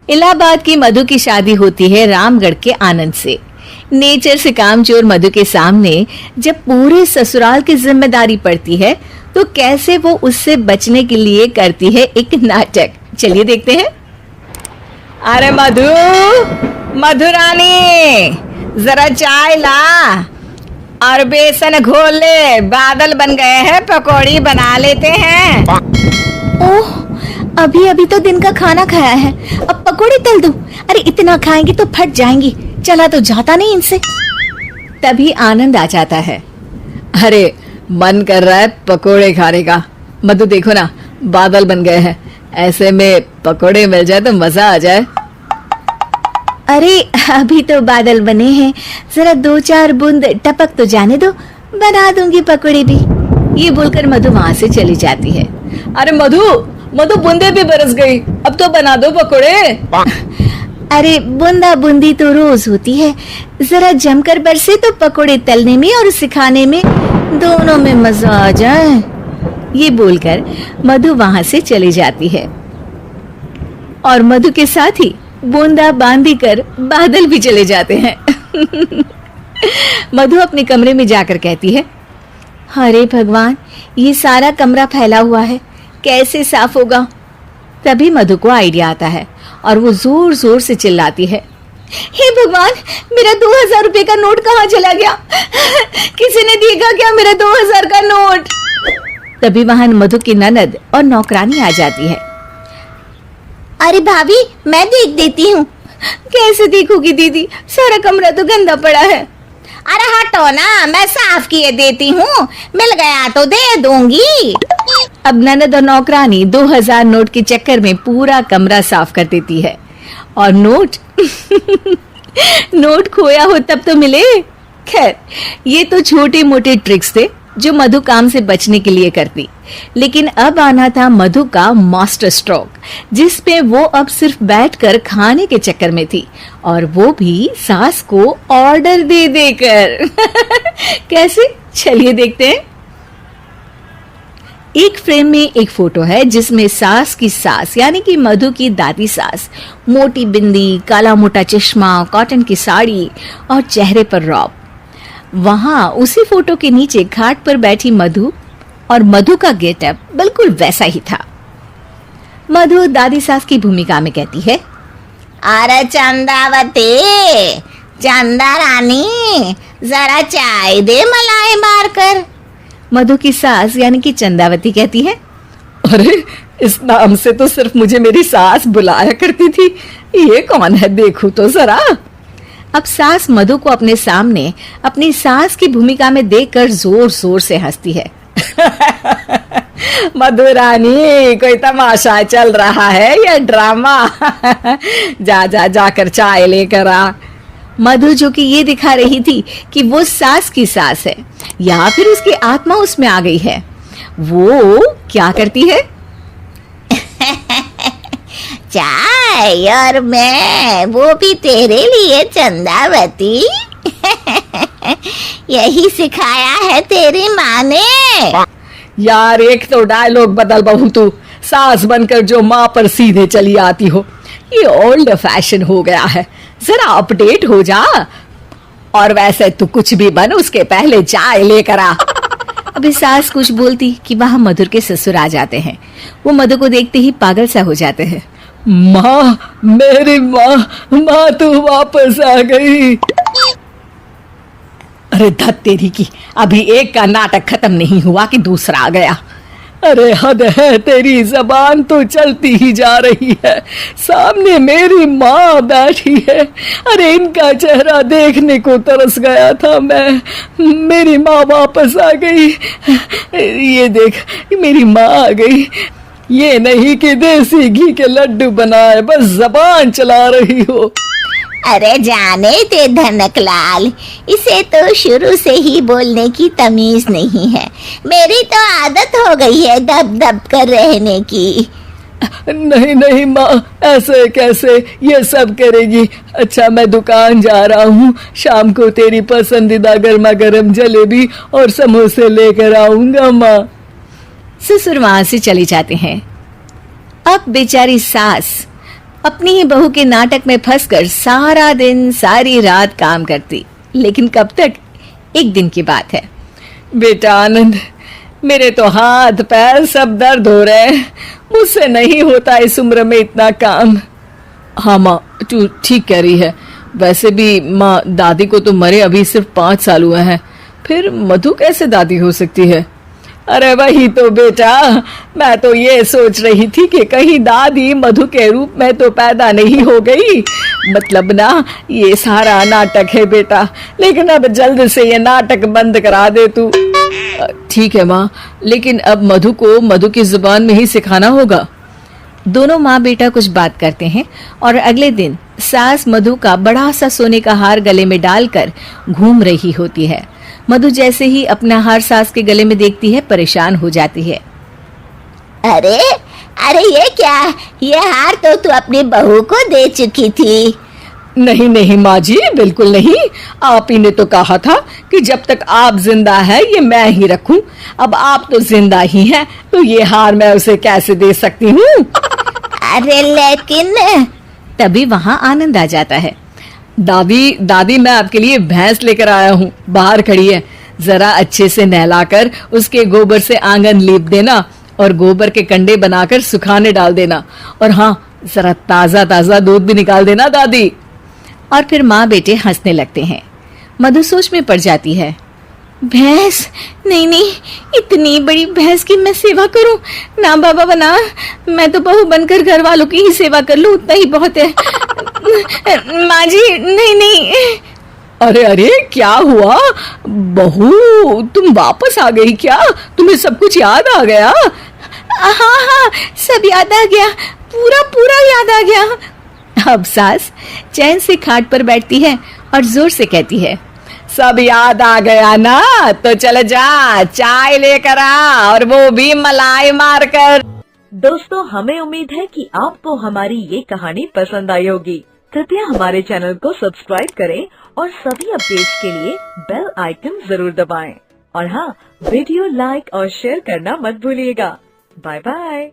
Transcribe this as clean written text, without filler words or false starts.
इलाहाबाद की मधु की शादी होती है रामगढ़ के आनंद से। नेचर से कामचोर मधु के सामने जब पूरे ससुराल की जिम्मेदारी पड़ती है तो कैसे वो उससे बचने के लिए करती है एक नाटक। चलिए देखते हैं। अरे मधु, मधुरानी, जरा चाय ला और बेसन घोल ले, बादल बन गए हैं, पकौड़ी बना लेते हैं। ओह, अभी अभी तो दिन का खाना खाया है, अब पकौड़ी तल दूं? अरे इतना खाएंगी तो फट जाएंगी, चला तो जाता नहीं इनसे। तभी आनंद आ जाता है। अरे मन कर रहा है पकोड़े खाने का। मधु देखो ना, बादल बन गए हैं, ऐसे में पकोड़े मिल जाए तो मजा आ जाए। अरे अभी तो बादल बने हैं, जरा 2-4 बूंद टपक तो जाने दो, बना दूंगी पकोड़े भी। ये बोलकर मधु वहां से चली जाती है। अरे मधु, मधु बूंदे भी बरस गई, अब तो बना दो पकोड़े। अरे बूंदा बूंदी तो रोज होती है, जरा जमकर बरसे तो पकोड़े तलने में और सिखाने में दोनों में मजा आ जाए। ये बोलकर मधु वहां से चली जाती है और मधु के साथ ही बूंदा बांधी कर बादल भी चले जाते हैं। मधु अपने कमरे में जाकर कहती है, अरे भगवान, ये सारा कमरा फैला हुआ है, कैसे साफ होगा? तभी मधु को आइडिया आता है और वो जोर जोर से चिल्लाती है, हे भगवान, मेरा 2000 रुपए का नोट कहाँ चला गया? किसी ने देखा क्या मेरा 2000 का नोट? तभी वहां मधु की ननद और नौकरानी आ जाती है। अरे भाभी, मैं देख देती हूँ। कैसे देखोगी दीदी, सारा कमरा तो गंदा पड़ा है। अरे हटो ना, मैं साफ किए देती हूँ, मिल गया तो दे दूंगी। अब ननद और नौकरानी 2000 नोट के चक्कर में पूरा कमरा साफ कर देती है और नोट नोट खोया हो तब तो मिले। खैर, ये तो छोटे मोटे ट्रिक्स थे जो मधु काम से बचने के लिए करती, लेकिन अब आना था मधु का मास्टर स्ट्रोक, जिसपे वो अब सिर्फ बैठकर खाने के चक्कर में थी, और वो भी सास को ऑर्डर दे देकर। कैसे? चलिए देखते हैं। एक फ्रेम में एक फोटो है जिसमें सास की सास यानी कि मधु की दादी सास, मोटी बिंदी, काला मोटा चश्मा, कॉटन की साड़ी और चेहरे पर रौब। वहां उसी फोटो के नीचे खाट पर बैठी मधु, और मधु का गेटअप बिल्कुल वैसा ही था। मधु दादी सास की भूमिका में कहती है, अरे चंदावती, चंदा रानी, जरा चाय दे मलाई मार कर। मधु की सास यानी कि चंदावती कहती है, अरे इस नाम से तो सिर्फ मुझे मेरी सास बुलाया करती थी, ये कौन है देखूं तो जरा। अब सास मधु को अपने सामने अपनी सास की भूमिका में देखकर जोर जोर से हंसती है। मधुरानी, कोई तमाशा चल रहा है या ड्रामा? जा जा जाकर चाय लेकर आ। मधु जो कि ये दिखा रही थी कि वो सास की सास है या फिर उसकी आत्मा उसमें आ गई है, वो क्या करती है? चाय और मैं, वो भी तेरे लिए चंदावती। यही सिखाया है तेरी माँ ने। यार एक तो डायलॉग बदल बहू, तू सास बनकर जो माँ पर सीधे चली आती हो, ये ओल्ड फैशन हो गया है, जरा अपडेट हो जा। और वैसे तू कुछ भी बन, उसके पहले चाय लेकर आ। अभी सास कुछ बोलती कि वहां मधुर के ससुर आ जाते हैं। वो मधु को देखते ही पागल सा हो जाते हैं। माँ, मेरी माँ, माँ तू वापस आ गई। अरे धत तेरी की, अभी एक का नाटक खत्म नहीं हुआ कि दूसरा आ गया। अरे हद है तेरी, जबान तो चलती ही जा रही है, सामने मेरी माँ बैठी है। अरे इनका चेहरा देखने को तरस गया था मैं, मेरी माँ वापस आ गई। ये देख, मेरी माँ आ गई। ये नहीं कि देसी घी के लड्डू बनाए, बस जबान चला रही हो। अरे जाने दे धनकलाल, इसे तो शुरू से ही बोलने की तमीज नहीं है, मेरी तो आदत हो गई है दब दब कर रहने की। नहीं नहीं माँ, ऐसे कैसे, ये सब करेगी। अच्छा मैं दुकान जा रहा हूँ, शाम को तेरी पसंदीदा गर्मा गर्म जलेबी और समोसे लेकर आऊंगा माँ। ससुर वहां से चले जाते हैं। अब बेचारी सास अपनी ही बहू के नाटक में फंसकर सारा दिन सारी रात काम करती। लेकिन कब तक? एक दिन की बात है। बेटा आनंद, मेरे तो हाथ पैर सब दर्द हो रहे हैं, मुझसे नहीं होता इस उम्र में इतना काम। हाँ माँ, तू ठीक कह रही है। वैसे भी माँ, दादी को तो मरे अभी सिर्फ 5 साल हुए हैं, फिर मधु कैसे दादी हो सकती है? अरे वही तो बेटा, मैं तो ये सोच रही थी कि कहीं दादी मधु के रूप में तो पैदा नहीं हो गई। मतलब ना, ये सारा नाटक है बेटा, लेकिन अब जल्द से ये नाटक बंद करा दे तू। ठीक है माँ, लेकिन अब मधु को मधु की जुबान में ही सिखाना होगा। दोनों माँ बेटा कुछ बात करते हैं और अगले दिन सास मधु का बड़ा सा सोने का हार गले में डालकर घूम रही होती है। मधु जैसे ही अपना हार सास के गले में देखती है, परेशान हो जाती है। अरे अरे, ये क्या? ये हार तो तू अपनी बहू को दे चुकी थी। नहीं नहीं माँ जी, बिल्कुल नहीं। आप ही ने तो कहा था कि जब तक आप जिंदा है ये मैं ही रखूं। अब आप तो जिंदा ही हैं, तो ये हार मैं उसे कैसे दे सकती हूँ? अरे लेकिन तभी वहाँ आनंद आ जाता है। दादी दादी, मैं आपके लिए भैंस लेकर आया हूँ, बाहर खड़ी है। जरा अच्छे से नहलाकर उसके गोबर से आंगन लीप देना और गोबर के कंडे बनाकर सुखाने डाल देना। और हाँ, जरा ताजा ताजा दूध भी निकाल देना दादी। और फिर माँ बेटे हंसने लगते हैं। मधु सोच में पड़ जाती है। भैंस? नहीं नहीं, इतनी बड़ी भैंस की मैं सेवा करूं? ना बाबा बना, मैं तो बहू बनकर घर वालों की ही सेवा कर लूं, उतना ही बहुत है। माँ जी, नहीं नहीं। अरे अरे, क्या हुआ बहू, तुम वापस आ गई क्या? तुम्हें सब कुछ याद आ गया? हाँ हाँ, सब याद आ गया, पूरा पूरा याद आ गया। अब सास चैन से खाट पर बैठती है और जोर से कहती है, सब याद आ गया ना? तो चल जा, चाय लेकर आ, और वो भी मलाई मारकर। दोस्तों, हमें उम्मीद है कि आपको हमारी ये कहानी पसंद आई होगी। कृपया हमारे चैनल को सब्सक्राइब करें और सभी अपडेट्स के लिए बेल आइकन जरूर दबाएं। और हाँ, वीडियो लाइक और शेयर करना मत भूलिएगा। Bye bye.